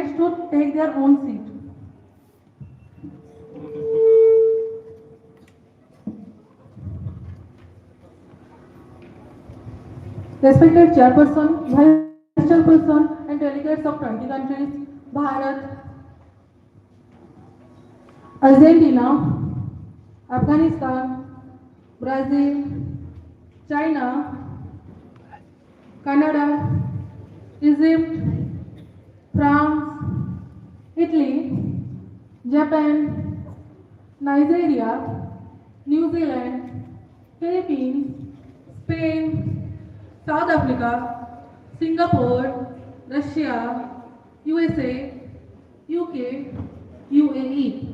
delegates to take their own seat. Respected Chairperson, Vice Chairperson, and delegates of 20 countries, Bharat, Argentina, Afghanistan, Brazil, China, Canada, Egypt, France, Italy, Japan, Nigeria, New Zealand, Philippines, Spain, South Africa, Singapore, Russia, USA, UK, UAE.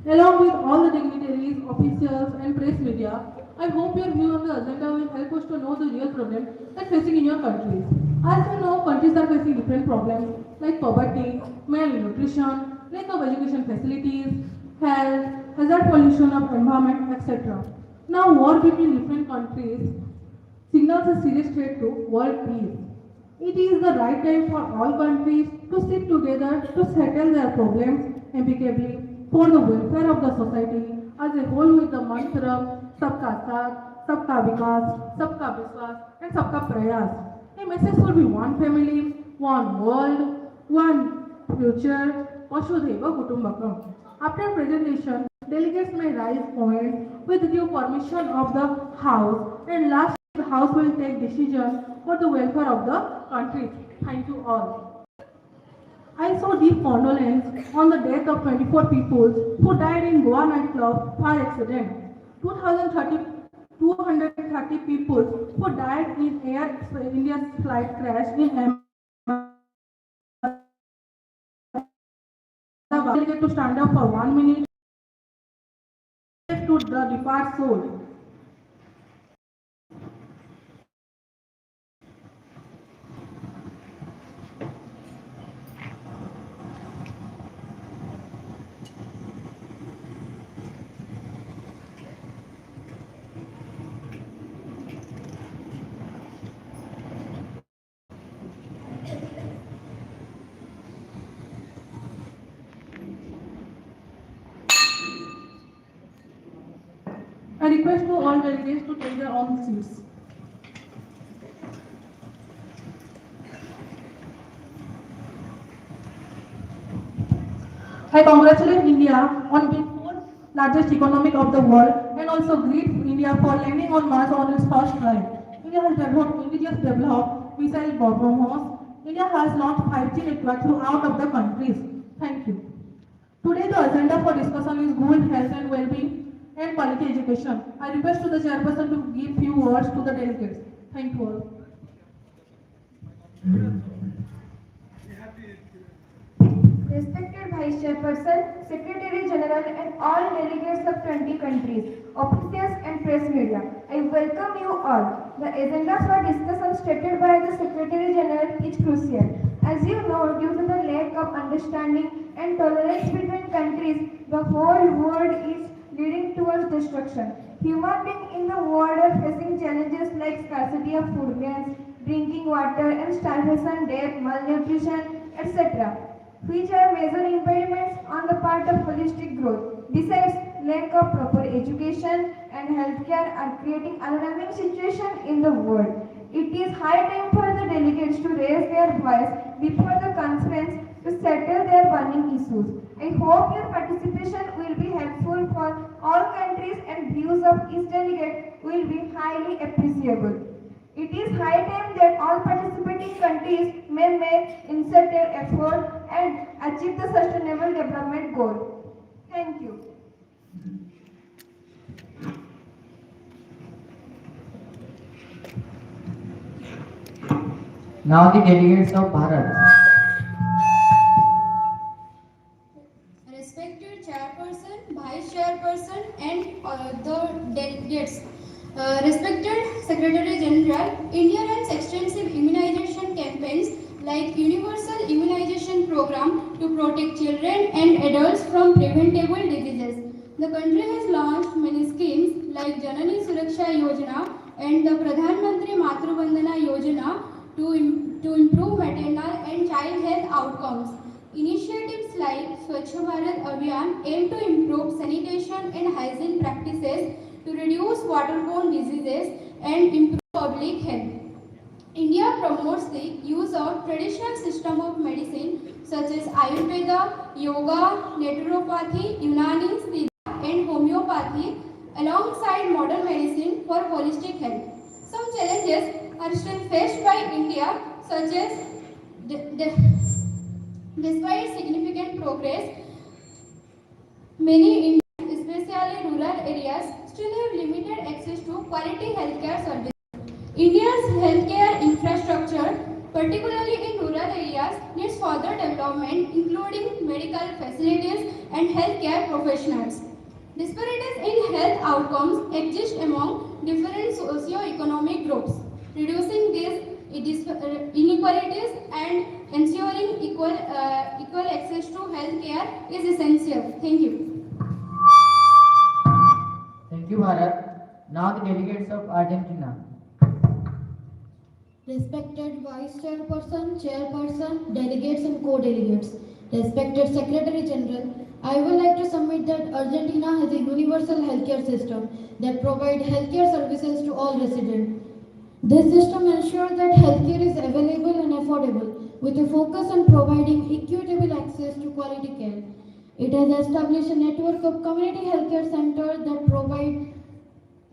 Along with all the dignitaries, officials and press media, I hope your view on the agenda will help us to know the real problems that facing in your countries. As you know, countries are facing different problems like poverty, malnutrition, lack of education facilities, health, hazard pollution of environment, etc. Now, war between different countries signals a serious threat to world peace. It is the right time for all countries to sit together to settle their problems amicably for the welfare of the society as a whole with the mantra Sabka Saath, Sabka Vikas, Sabka Vishwas and Sabka Prayas. A message will be one family, one world, one future, Vasudhaiva Kutumbakam. After presentation, delegates may raise points with due permission of the House and last the House will take decision for the welfare of the country. Thank you all. I saw deep condolence on the death of 24 people who died in Goa nightclub fire accident. 230 people who died in Air India's flight crash in Ahmedabad. To stand up for 1 minute to the departed soul. I request to all delegates to take their own seats. I congratulate India on being fourth largest economy of the world and also greet India for landing on Mars on its first flight. India has developed missile bombs. India has launched 5G network throughout of the countries. Thank you. Today the agenda for discussion is good health and well-being and quality education. I request to the chairperson to give few words to the delegates. Thank you all. Respected Vice Chairperson, Secretary General and all delegates of 20 countries, officials and press media, I welcome you all. The agenda for discussion stated by the Secretary General is crucial. As you know, due to the lack of understanding and tolerance between countries, the whole world is leading towards destruction. Human beings in the world are facing challenges like scarcity of food grains, drinking water and starvation, death, malnutrition, etc., which are major impediments on the part of holistic growth. Besides, lack of proper education and healthcare are creating alarming situation in the world. It is high time for the delegates to raise their voice before the conference to settle their burning issues. I hope your participation will be helpful for all countries and views of each delegate will be highly appreciable. It is high time that all participating countries may make concerted effort and achieve the sustainable development goal. Thank you. Now the delegates of Bharat. Respected Chairperson, Vice Chairperson and the delegates. Respected Secretary General, India runs extensive immunization campaigns like Universal Immunization Program to protect children and adults from preventable diseases. The country has launched many schemes like Janani Suraksha Yojana and the Pradhan Mantri Matru Vandana Yojana to to improve maternal and child health outcomes. Initiatives like Swachh Bharat Abhiyan aim to improve sanitation and hygiene practices to reduce waterborne diseases and improve public health. India promotes the use of traditional system of medicine such as Ayurveda, Yoga, Naturopathy, Unani, Siddha and Homeopathy alongside modern medicine for holistic health. Some challenges are still faced by India such as despite significant progress, many Indians, especially rural areas, still have limited access to quality healthcare services. India's healthcare infrastructure, particularly in rural areas, needs further development, including medical facilities and healthcare professionals. Disparities in health outcomes exist among different socio-economic groups. Reducing these inequalities and ensuring equal access to healthcare is essential. Thank you. Thank you, Bharat. Now the delegates of Argentina. Respected Vice Chairperson, Chairperson, Delegates and Co-Delegates, respected Secretary General, I would like to submit that Argentina has a universal healthcare system that provides healthcare services to all residents. This system ensures that healthcare is available and affordable, with a focus on providing equitable access to quality care. It has established a network of community healthcare centers that provide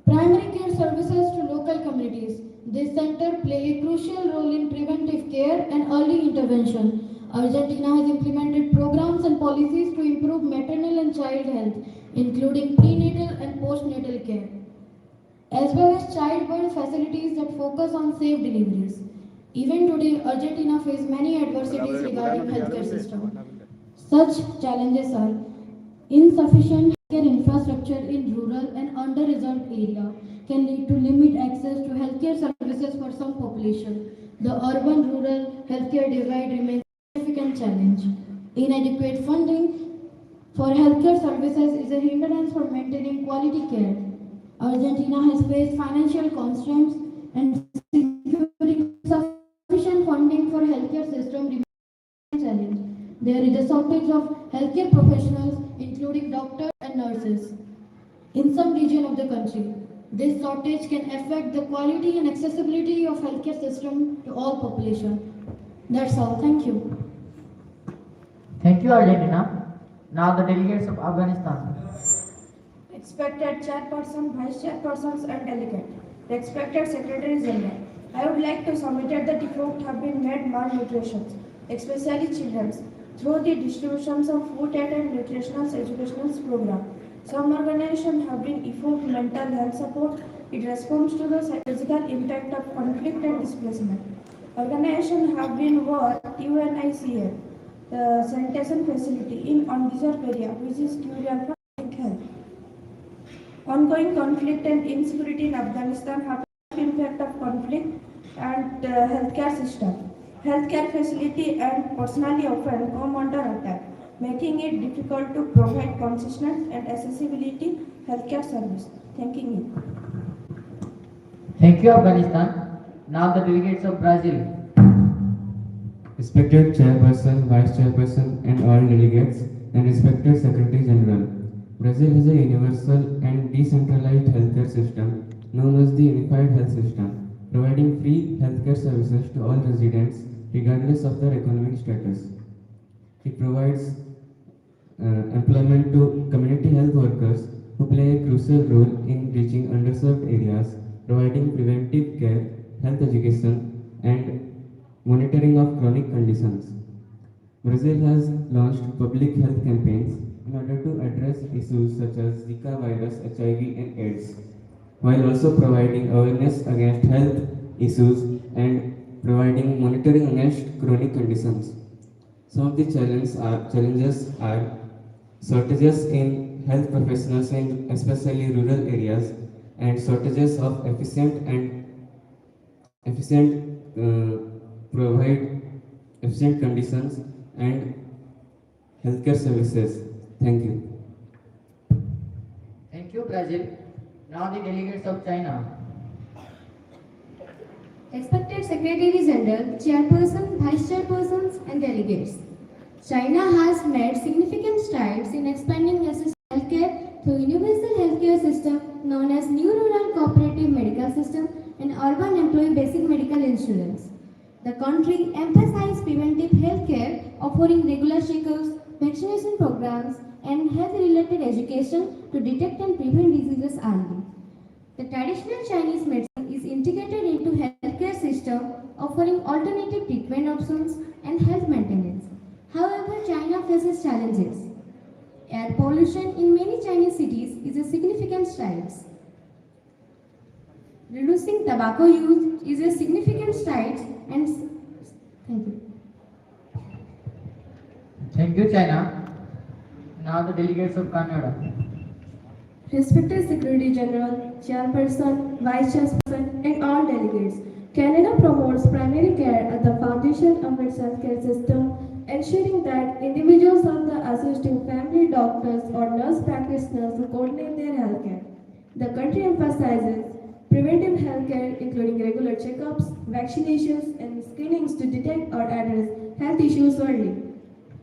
primary care services to local communities. This center play a crucial role in preventive care and early intervention. Argentina has implemented programs and policies to improve maternal and child health, including prenatal and postnatal care, as well as childbirth facilities that focus on safe deliveries. Even today, Argentina faces many adversities regarding healthcare system. Such challenges are insufficient healthcare infrastructure in rural and under-reserved area can lead to limited access to healthcare services for some population. The urban-rural healthcare divide remains a significant challenge. Inadequate funding for healthcare services is a hindrance for maintaining quality care. Argentina has faced financial constraints and securing sufficient funding for healthcare system remains a challenge. There is a shortage of healthcare professionals, including doctors and nurses, in some region of the country. This shortage can affect the quality and accessibility of healthcare system to all population. That's all. Thank you. Thank you, Argentina. Now the delegates of Afghanistan. Respected Chairperson, Vice Chairpersons and Delegate, respected Secretary General, I would like to submit that the efforts have been made malnutrition, especially children, through the distributions of food aid and nutritional educational program. Some organizations have been effort mental health support in response to the psychological impact of conflict and displacement. Organizations have been worked UNICF, the sanitation facility in undeserved area, which is crucial for public health. Ongoing conflict and insecurity in Afghanistan have impact of conflict and healthcare system. Healthcare facility and personally often come under attack, making it difficult to provide consistent and accessibility healthcare service. Thanking you. Thank you, Afghanistan. Now the delegates of Brazil. Respected Chairperson, Vice Chairperson and all delegates, and respected Secretary General, Brazil has a universal and decentralized healthcare system known as the Unified Health System, providing free healthcare services to all residents regardless of their economic status. It provides employment to community health workers who play a crucial role in reaching underserved areas, providing preventive care, health education, and monitoring of chronic conditions. Brazil has launched public health campaigns in order to address issues such as Zika virus, HIV, and AIDS, while also providing awareness against health issues and providing monitoring against chronic conditions. Some of the challenges are shortages in health professionals in especially rural areas, and shortages of provide efficient conditions and healthcare services. Thank you. Thank you, Brazil. Now the delegates of China. Respected Respected Secretary General, Chairperson, Vice Chairpersons, and delegates. China has made significant strides in expanding access to healthcare through universal healthcare system known as New Rural Cooperative Medical System and Urban Employee Basic Medical Insurance. The country emphasized preventive healthcare, offering regular checkups, vaccination programs, and health-related education to detect and prevent diseases early. The traditional Chinese medicine is integrated into healthcare system, offering alternative treatment options and health maintenance. However, China faces challenges. Air pollution in many Chinese cities is a significant stride. Reducing tobacco use is a significant stride and thank you. Thank you, China. Now the delegates of Canada. Respected Secretary General, Chairperson, Vice Chairperson, and all delegates, Canada promotes primary care as the foundation of its healthcare system, ensuring that individuals have the access to family doctors or nurse practitioners who coordinate their healthcare. The country emphasizes preventive healthcare, including regular checkups, vaccinations, and screenings to detect or address health issues early.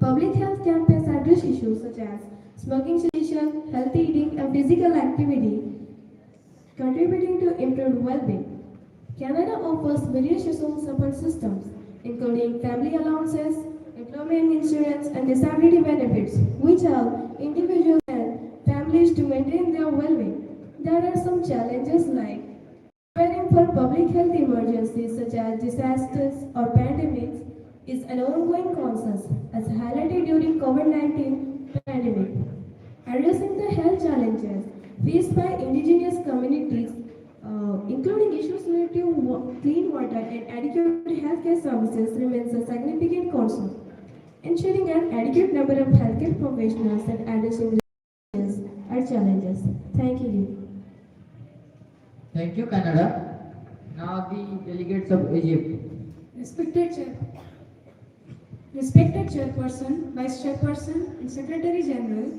Public health campaigns address issues such as smoking cessation, healthy eating, and physical activity, contributing to improved well-being. Canada offers various social support systems, including family allowances, employment insurance, and disability benefits, which help individuals and families to maintain their well-being. There are some challenges like preparing for public health emergencies such as disasters or pandemics is an ongoing concern, as highlighted during COVID-19 pandemic. Addressing the health challenges faced by indigenous communities, including issues related to clean water and adequate healthcare services, remains a significant concern. Ensuring an adequate number of healthcare professionals and addressing are challenges. Thank you. Thank you, Canada. Now the delegates of Egypt. Respected Chairperson, Vice Chairperson, and Secretary General,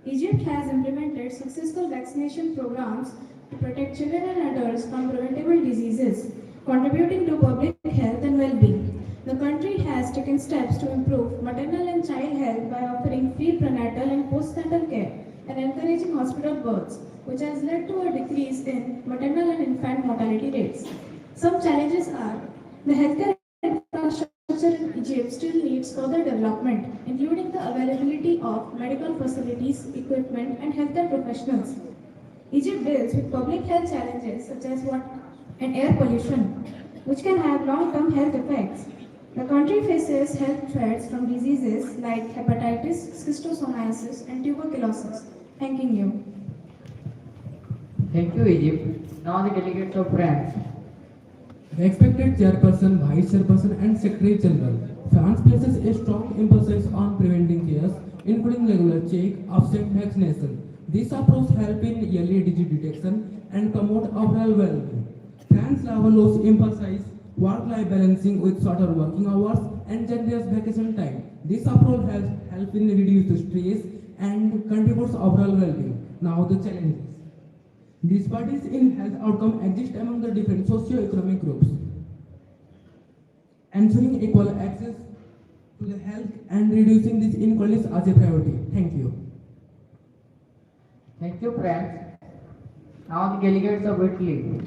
Egypt has implemented successful vaccination programs to protect children and adults from preventable diseases, contributing to public health and well-being. The country has taken steps to improve maternal and child health by offering free prenatal and postnatal care and encouraging hospital births, which has led to a decrease in maternal and infant mortality rates. Some challenges are the healthcare infrastructure in Egypt still needs further development, including the availability of medical facilities, equipment, and healthcare professionals. Egypt deals with public health challenges such as water and air pollution, which can have long-term health effects. The country faces health threats from diseases like hepatitis, schistosomiasis, and tuberculosis. Thanking you. Thank you, Egypt. Now the delegates of France. Respected Chairperson, Vice Chairperson, and Secretary General, France places a strong emphasis on preventing cares, including regular check-ups and vaccination. This approach helps in early disease detection and promote overall well-being. France laws emphasize work-life balancing with shorter working hours and generous vacation time. This approach helps in reduce stress and contributes overall well-being. Now the challenges. Disparities in health outcome exist among the different socio-economic groups. Ensuring equal access to the health and reducing these inequalities as a priority. Thank you. Thank you, France. Now the delegates of Italy.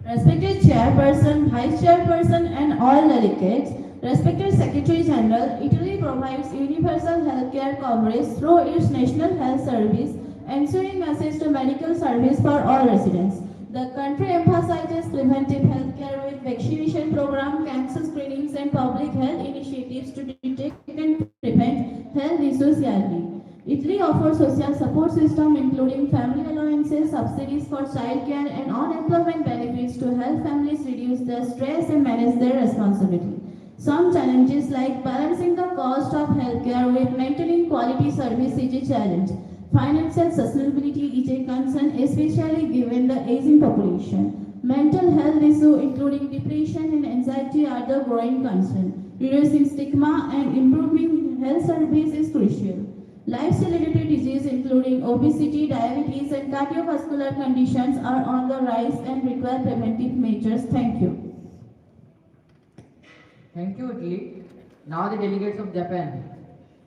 Respected Chairperson, Vice Chairperson, and all delegates, respected Secretary General, Italy provides universal healthcare coverage through its National Health Service, ensuring access to medical service for all residents. The country emphasizes preventive healthcare with vaccination program, cancer screenings, and public health initiatives to detect and prevent health issues early. Italy offers social support system including family allowances, subsidies for childcare, and unemployment benefits to help families reduce their stress and manage their responsibility. Some challenges like balancing the cost of healthcare with maintaining quality service is a challenge. Financial sustainability is a concern, especially given the aging population. Mental health issues including depression and anxiety are the growing concern. Reducing stigma and improving health service is crucial. Life-related diseases including obesity, diabetes, and cardiovascular conditions are on the rise and require preventive measures. Thank you. Thank you, Italy. Now the delegates of Japan.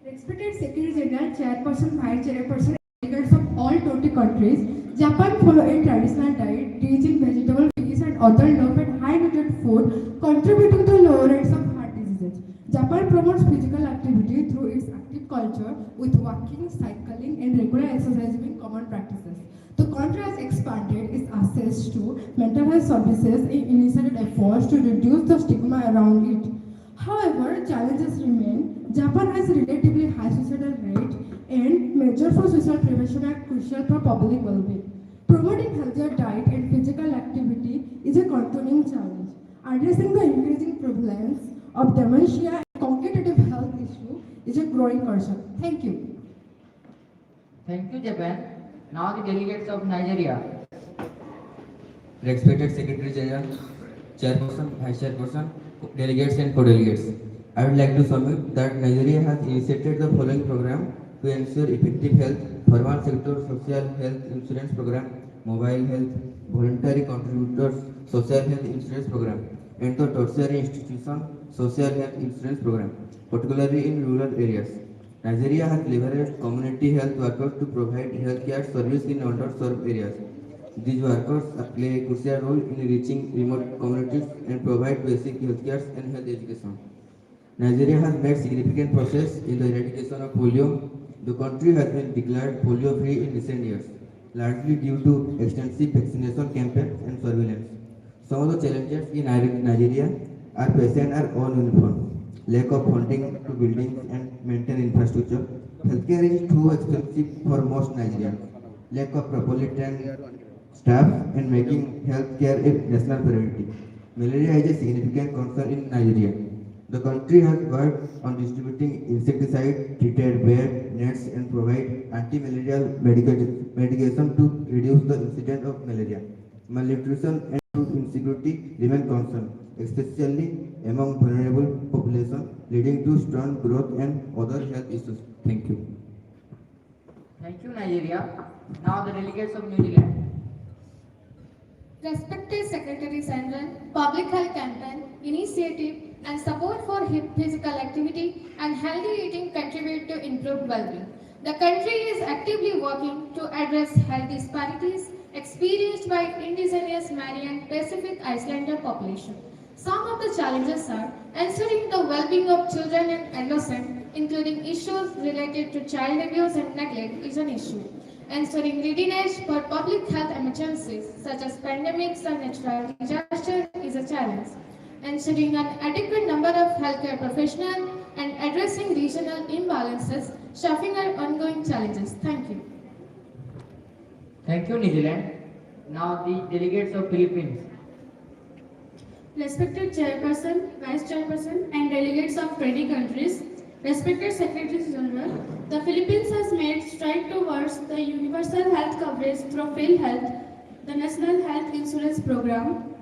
Respected Secretary General, Chairperson, Vice Chairperson, delegates of all 20 countries, Japan follows a traditional diet rich in vegetable, fish, and other low-fat, high-nutrient food, contributing to lower rates of heart diseases. Japan promotes physical activity through its active culture, with walking, cycling, and regular exercise being common practices. The country has expanded its access to mental health services in initiated efforts to reduce the stigma around it. However, challenges remain. Japan has a relatively high suicidal rate, and measures for suicide prevention are crucial for public well-being. Promoting healthier diet and physical activity is a continuing challenge. Addressing the increasing prevalence of dementia and cognitive health issue is a growing concern. Thank you. Thank you, Japan. Now the delegates of Nigeria. Respected Secretary General, Chairperson, Vice Chairperson, delegates and co-delegates. I would like to submit that Nigeria has initiated the following program to ensure effective health: formal sector social health insurance program, mobile health, voluntary contributors social health insurance program, and the tertiary institution social health insurance program, particularly in rural areas. Nigeria has leveraged community health workers to provide healthcare service in underserved areas. These workers play a crucial role in reaching remote communities and provide basic healthcare and health education. Nigeria has made significant progress in the eradication of polio. The country has been declared polio-free in recent years, largely due to extensive vaccination campaigns and surveillance. Some of the challenges in Nigeria are present are uniform: lack of funding to buildings and maintain infrastructure. Healthcare is too expensive for most Nigerians. Lack of properly trained staff and making healthcare a national priority. Malaria is a significant concern in Nigeria. The country has worked on distributing insecticide, treated bed nets, and provide anti-malarial medication to reduce the incidence of malaria. Malnutrition and food insecurity remain concerns, especially among vulnerable population, leading to strong growth and other health issues. Thank you. Thank you, Nigeria. Now the delegates of New Zealand. Respected Secretary General, Public Health Campaign, Initiative and support for physical activity and healthy eating contribute to improved well-being. The country is actively working to address health disparities experienced by indigenous Marian Pacific Islander population. Some of the challenges are ensuring the well-being of children and adolescents, including issues related to child abuse and neglect is an issue. Ensuring readiness for public health emergencies such as pandemics and natural disasters is a challenge. Ensuring an adequate number of healthcare professionals and addressing regional imbalances, staffing are ongoing challenges. Thank you. Thank you, New Zealand. Now the delegates of Philippines. Respected Chairperson, Vice Chairperson, and delegates of 20 countries, respected Secretary General, the Philippines has made strides towards the universal health coverage through PhilHealth, the National Health Insurance Program.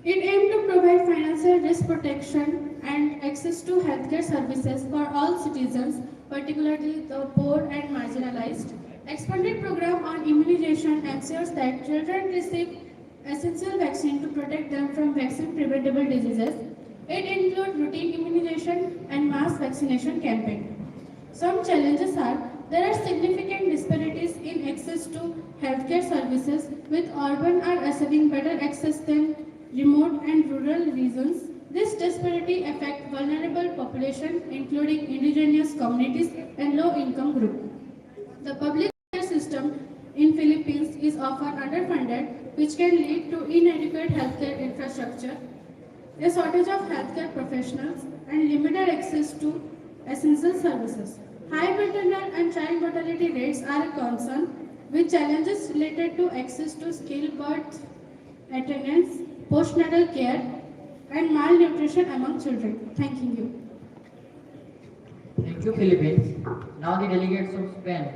It aims to provide financial risk protection and access to healthcare services for all citizens, particularly the poor and marginalized. Expanded program on immunization ensures that children receive essential vaccine to protect them from vaccine-preventable diseases. It includes routine immunization and mass vaccination campaign. Some challenges are there are significant disparities in access to healthcare services, with urban are receiving better access than remote and rural regions. This disparity affects vulnerable population, including indigenous communities and low-income groups. The public care system in Philippines is often underfunded, which can lead to inadequate healthcare infrastructure, a shortage of healthcare professionals, and limited access to essential services. High maternal and child mortality rates are a concern, with challenges related to access to skilled birth attendance, postnatal care, and malnutrition among children. Thank you. Thank you, Philippines. Now the delegates of Spain.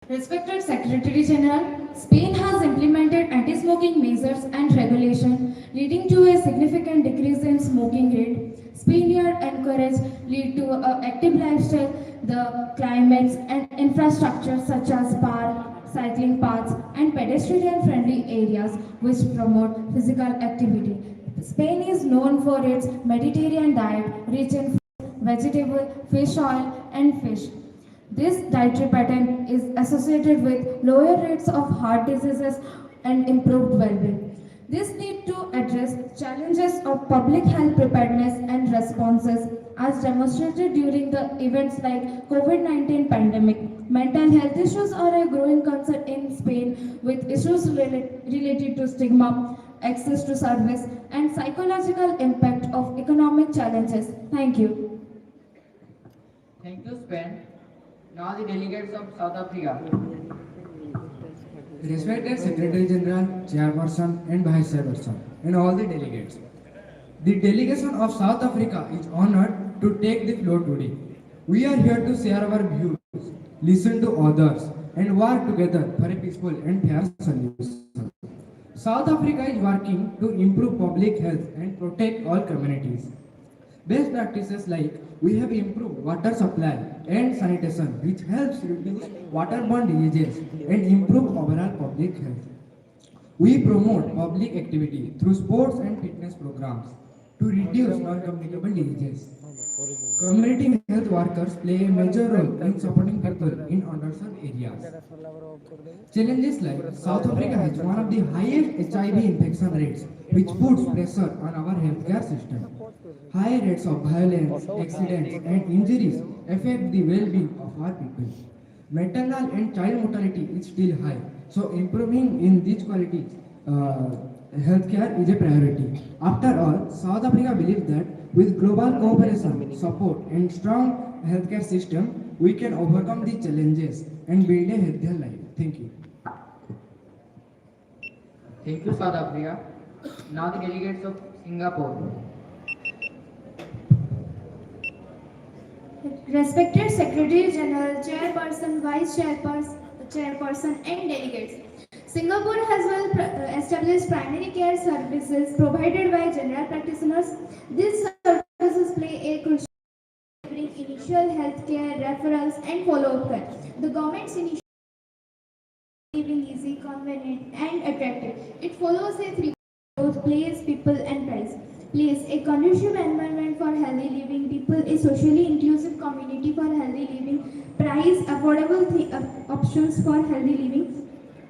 Respected Secretary General, Spain has implemented anti-smoking measures and regulation, leading to a significant decrease in smoking rate. Spain here encourage lead to an active lifestyle the climates and infrastructure such as park, cycling paths, and pedestrian-friendly areas which promote physical activity. Spain is known for its Mediterranean diet, rich in vegetable, fish oil, and fish. This dietary pattern is associated with lower rates of heart diseases and improved well-being. This need to address challenges of public health preparedness and responses as demonstrated during the events like COVID-19 pandemic. Mental health issues are a growing concern in Spain with issues related to stigma, access to service, and psychological impact of economic challenges. Thank you. Thank you, Spain. Now the delegates of South Africa. Respected Secretary General, Chairperson and Vice Chairperson, and all the delegates. The delegation of South Africa is honored to take the floor today. We are here to share our views, listen to others, and work together for a peaceful and fair solution. South Africa is working to improve public health and protect all communities. Best practices like we have improved water supply and sanitation, which helps reduce waterborne diseases and improve overall public health. We promote public activity through sports and fitness programs to reduce non-communicable diseases. Community health workers play a major role in supporting people in underserved areas. Challenges like South Africa has one of the highest HIV infection rates, which puts pressure on our healthcare system. High rates of violence, accidents, and injuries affect the well-being of our people. Maternal and child mortality is still high, so improving in these qualities healthcare is a priority. After all, South Africa believes that with global cooperation, support, and strong healthcare system, we can overcome these challenges and build a healthier life. Thank you. Thank you, South Africa. Now the delegates of Singapore. Respected Secretary General, Chairperson, Vice Chairperson, and delegates. Singapore has well-established primary care services provided by general practitioners. These services play a crucial role in initial health care, referrals, and follow-up care. The government's initiative living easy, convenient, and attractive. It follows a three growth: place, people, and price. Place, a conducive environment for healthy living. People, a socially inclusive community for healthy living. Price, affordable options for healthy living.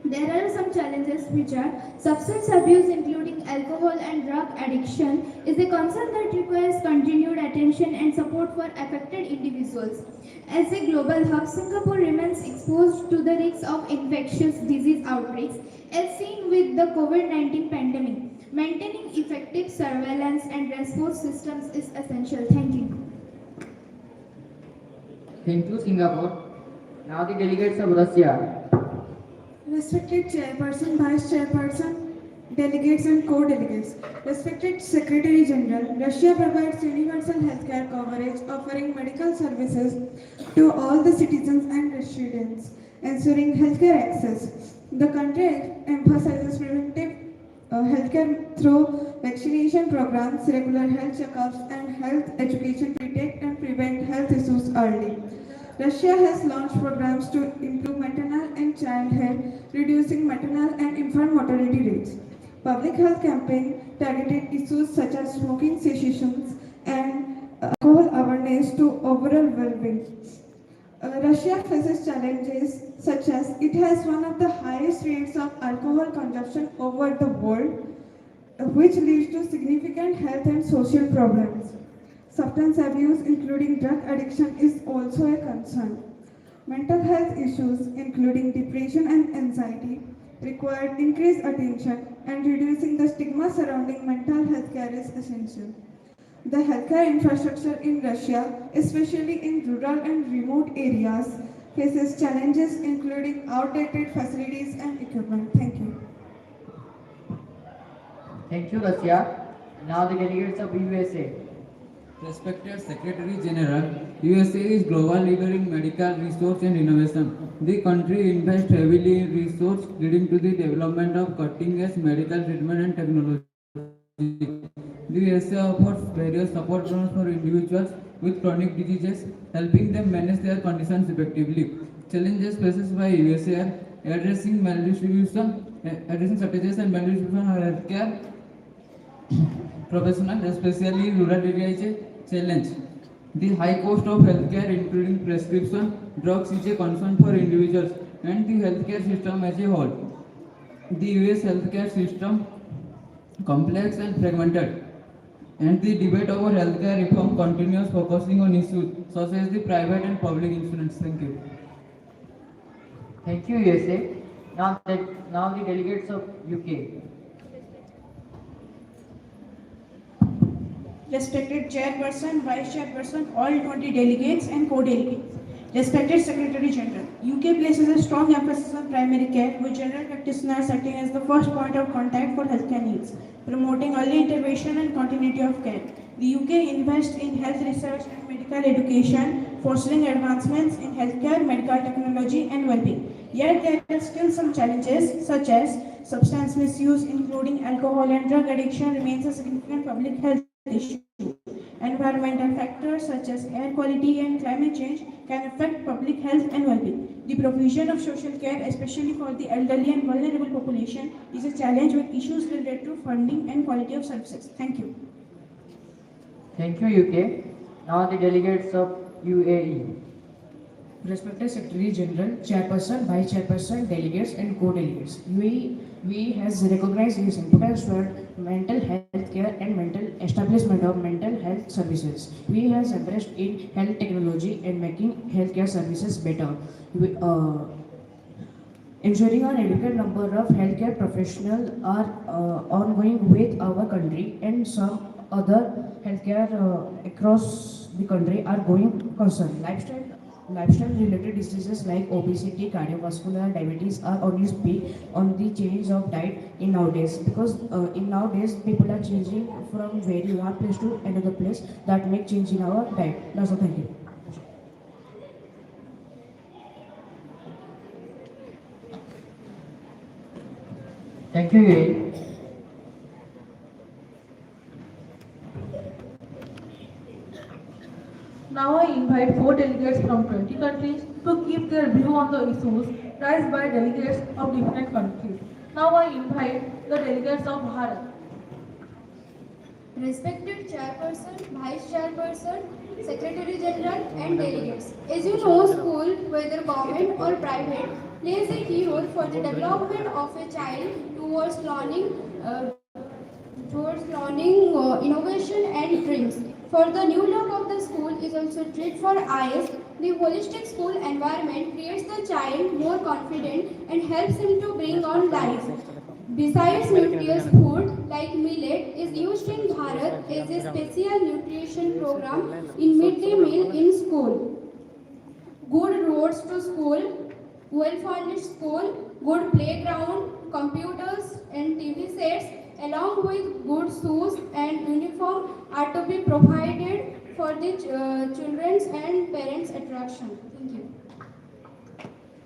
There are some challenges which are substance abuse, including alcohol and drug addiction, is a concern that requires continued attention and support for affected individuals. As a global hub, Singapore remains exposed to the risks of infectious disease outbreaks, as seen with the COVID-19 pandemic. Maintaining effective surveillance and response systems is essential. Thank you. Thank you, Singapore. Now the delegates of Russia. Respected Chairperson, Vice Chairperson, delegates and co-delegates. Respected Secretary General, Russia provides universal healthcare coverage, offering medical services to all the citizens and residents, ensuring healthcare access. The country emphasizes preventive healthcare through vaccination programs, regular health checkups, and health education to detect and prevent health issues early. Russia has launched programs to improve maternal and child health, reducing maternal and infant mortality rates. Public health campaign targeted issues such as smoking cessations and alcohol awareness to overall well-being. Russia faces challenges such as it has one of the highest rates of alcohol consumption over the world, which leads to significant health and social problems. Substance abuse, including drug addiction, is also a concern. Mental health issues, including depression and anxiety, require increased attention, and reducing the stigma surrounding mental health care is essential. The healthcare infrastructure in Russia, especially in rural and remote areas, faces challenges including outdated facilities and equipment. Thank you. Thank you, Russia. Now the delegates of USA. Respected Secretary General, USA is global leader in medical research and innovation. The country invests heavily in research, leading to the development of cutting-edge medical treatment and technology. The USA offers various support programs for individuals with chronic diseases, helping them manage their conditions effectively. Challenges faced by USA are addressing maldistribution, addressing shortages and maldistribution of healthcare professionals, especially in rural areas, is a challenge. The high cost of healthcare, including prescription drugs, is a concern for individuals and the healthcare system as a whole. The US healthcare system complex and fragmented, and the debate over healthcare reform continues, focusing on issues such as the private and public insurance. Thank you. Thank you, USA. Now the delegates of UK. Respected Chairperson, Vice Chairperson, all 20 delegates and co-delegates. Respected Secretary General, UK places a strong emphasis on primary care, with general practitioners acting as the first point of contact for healthcare needs, promoting early intervention and continuity of care. The UK invests in health research and medical education, fostering advancements in healthcare, medical technology, and well-being. Yet there are still some challenges, such as substance misuse, including alcohol and drug addiction, remains a significant public health issue. Environmental factors such as air quality and climate change can affect public health and well-being. The provision of social care, especially for the elderly and vulnerable population, is a challenge with issues related to funding and quality of services. Thank you. Thank you, UK. Now the delegates of UAE. Respected Secretary General, Chairperson, Vice Chairperson, delegates and co-delegates. UAE has recognized its importance for mental health care and mental establishment of mental health services. UAE has embraced in health technology and making healthcare services better. Ensuring an adequate number of healthcare professionals are ongoing with our country, and some other healthcare across the country are going concern. Lifestyle related diseases like obesity, cardiovascular, diabetes are on its peak on the change of diet in nowadays, because in nowadays people are changing from very one place to another place, that make change in our diet. That's all. Thank you. Thank you, UAE. Now I invite 4 delegates from 20 countries to give their view on the issues raised by delegates of different countries. Now I invite the delegates of Bharat. Respected Chairperson, Vice Chairperson, Secretary General and delegates. As you know, school, whether government or private, plays a key role for the development of a child towards learning, innovation and dreams. For the new look of the school is also treat for eyes. The holistic school environment creates the child more confident and helps him to bring on life. Besides, nutritious food like millet is used in Bharat as a special nutrition program in midday meal in school. Good roads to school, well-furnished school, good playground, computers and TV sets, along with good shoes and uniform are to be provided for the children's and parents' attraction. Thank you.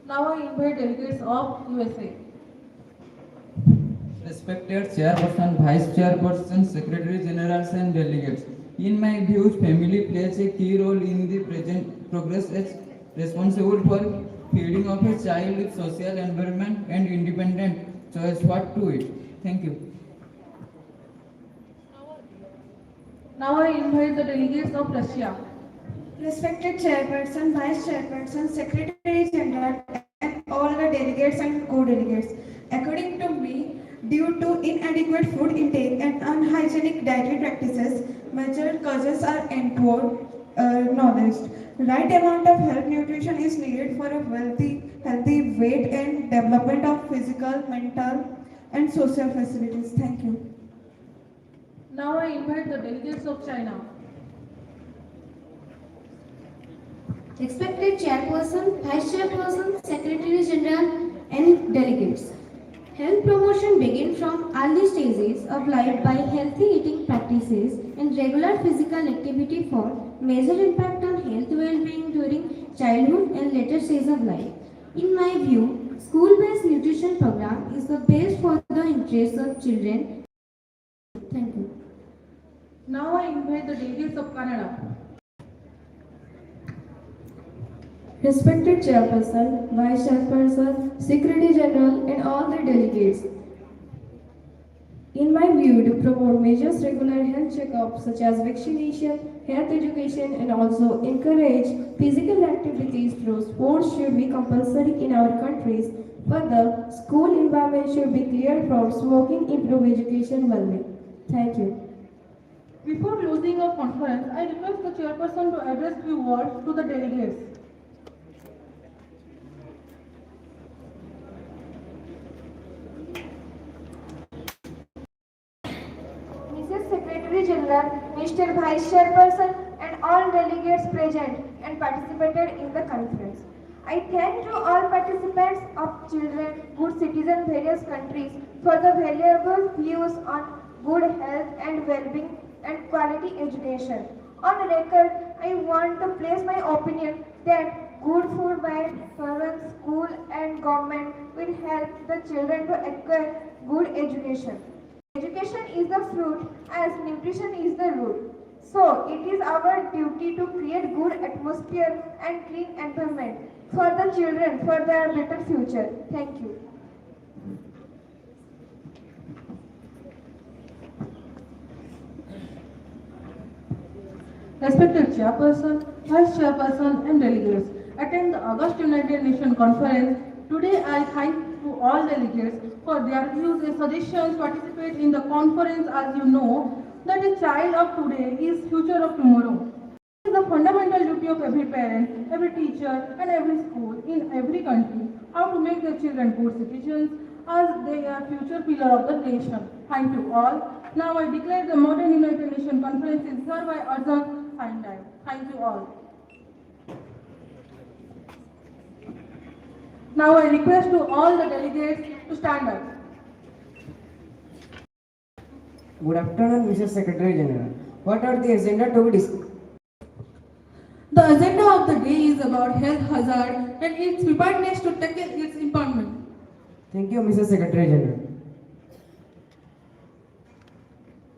Now I invite delegates of USA. Respected Chairperson, Vice Chairperson, Secretary Generals and delegates. In my views, family plays a key role in the present progress as responsible for feeding of a child with social environment and independent choice what to eat. Thank you. Now I invite the delegates of Russia. Respected Chairperson, Vice Chairperson, Secretary General, and all the delegates and co-delegates. According to me, due to inadequate food intake and unhygienic dietary practices, major causes are acknowledged. Right amount of health nutrition is needed for a healthy weight and development of physical, mental, and social facilities. Thank you. Now I invite the delegates of China. Respected Chairperson, Vice Chairperson, Secretary General and delegates. Health promotion begins from early stages of life by healthy eating practices and regular physical activity for major impact on health well-being during childhood and later stage of life. In my view, school-based nutrition program is the best for the interests of children. Thank you. Now I invite the delegates of Canada. Respected Chairperson, Vice Chairperson, Secretary General and all the delegates. In my view, to promote measures regular health checkups such as vaccination, health education and also encourage physical activities through sports should be compulsory in our countries. Further, school environment should be cleared from smoking, improve education well-being. Thank you. Before closing our conference, I request the chairperson to address few words to the delegates. Mrs. Secretary General, Mr. Vice Chairperson and all delegates present and participated in the conference. I thank to all participants of children, good citizens, various countries for the valuable views on good health and well-being and quality education. On record, I want to place my opinion that good food by parents, school and government will help the children to acquire good education. Education is the fruit as nutrition is the root. So it is our duty to create good atmosphere and clean environment for the children for their better future. Thank you. Respected Chairperson, Vice Chairperson and delegates, attend the August United Nations Conference. Today I thank to all delegates for their views and suggestions participate in the conference. As you know, that a child of today is future of tomorrow. It is the fundamental duty of every parent, every teacher and every school in every country how to make their children good citizens as they are future pillar of the nation. Thank you all. Now I declare the modern United Nations Conference is hereby adjourned. Thank you all. Now I request to all the delegates to stand up. Good afternoon, Mr. Secretary General. What are the agenda to be discussed? The agenda of the day is about health hazard and its preparedness to tackle its impairment. Thank you, Mr. Secretary General.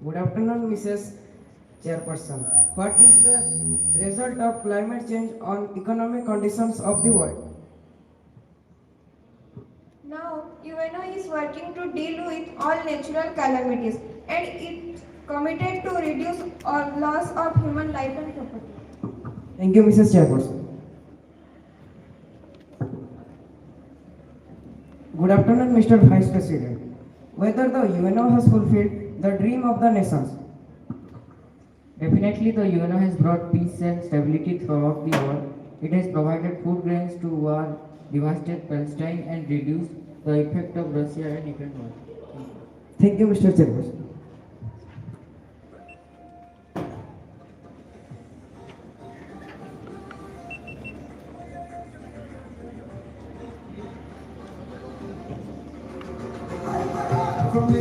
Good afternoon, Mrs. Chairperson. What is the result of climate change on economic conditions of the world? Now, UNO is working to deal with all natural calamities and it committed to reduce all loss of human life and property. Thank you, Mrs. Chairperson. Good afternoon, Mr. Vice President. Whether the UNO has fulfilled the dream of the nations? Definitely, the UNO has brought peace and stability throughout the world. It has provided food grains to war, devastated Palestine, and reduced the effect of Russia and Ukraine war. Thank you, Mr. Chairperson. From